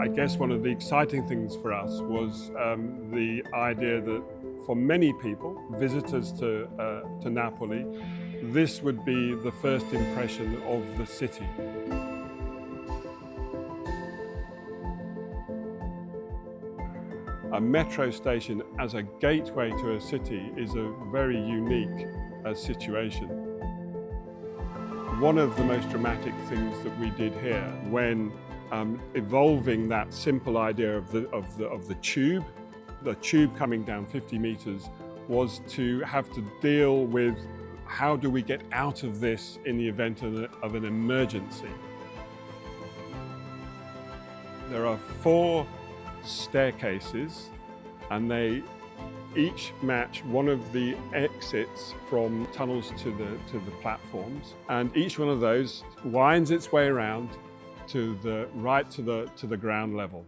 I guess one of the exciting things for us was the idea that for many people, visitors to Napoli, this would be the first impression of the city. A metro station as a gateway to a city is a very unique situation. One of the most dramatic things that we did here when evolving that simple idea of the tube coming down 50 meters, was to have to deal with how do we get out of this in the event of an emergency. There are 4 staircases and they each match one of the exits from tunnels to the platforms, and each one of those winds its way around to the ground level.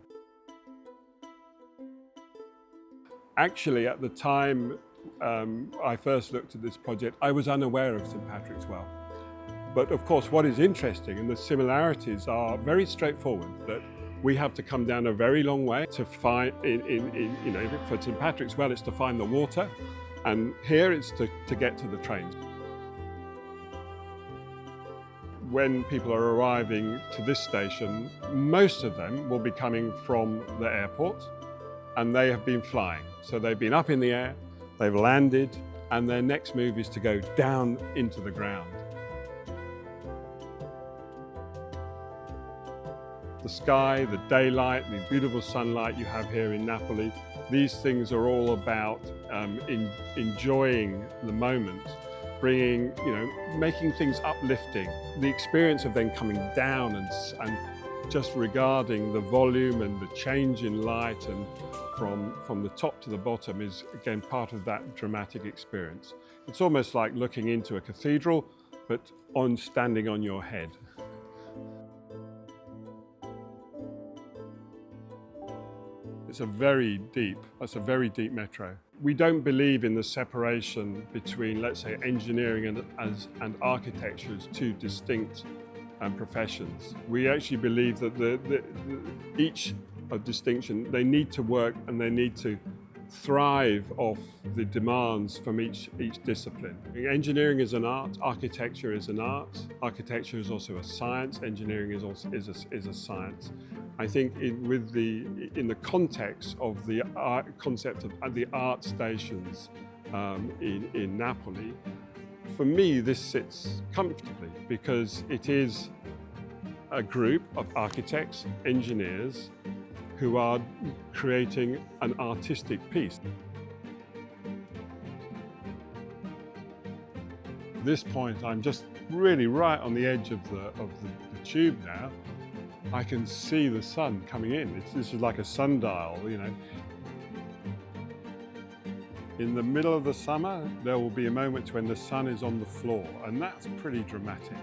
Actually, at the time I first looked at this project, I was unaware of St Patrick's Well. But of course, what is interesting, and the similarities are very straightforward, that we have to come down a very long way to find, for St Patrick's Well, it's to find the water, and here it's to get to the trains. When people are arriving to this station, most of them will be coming from the airport, and they have been flying. So they've been up in the air, they've landed, and their next move is to go down into the ground. The sky, the daylight, the beautiful sunlight you have here in Napoli, these things are all about enjoying the moment, bringing, making things uplifting. The experience of then coming down and just regarding the volume and the change in light and from the top to the bottom is again part of that dramatic experience. It's almost like looking into a cathedral, but standing on your head. It's a very deep metro. We don't believe in the separation between, let's say, engineering and architecture as 2 distinct professions. We actually believe that each distinction, they need to work and they need to thrive off the demands from each discipline. Engineering is an art, architecture is an art, architecture is also a science, engineering is a science. I think in the context of the concept of the art stations in Napoli, for me this sits comfortably because it is a group of architects, engineers, who are creating an artistic piece. At this point, I'm just really right on the edge of the tube now. I can see the sun coming in. This is like a sundial, In the middle of the summer, there will be a moment when the sun is on the floor, and that's pretty dramatic.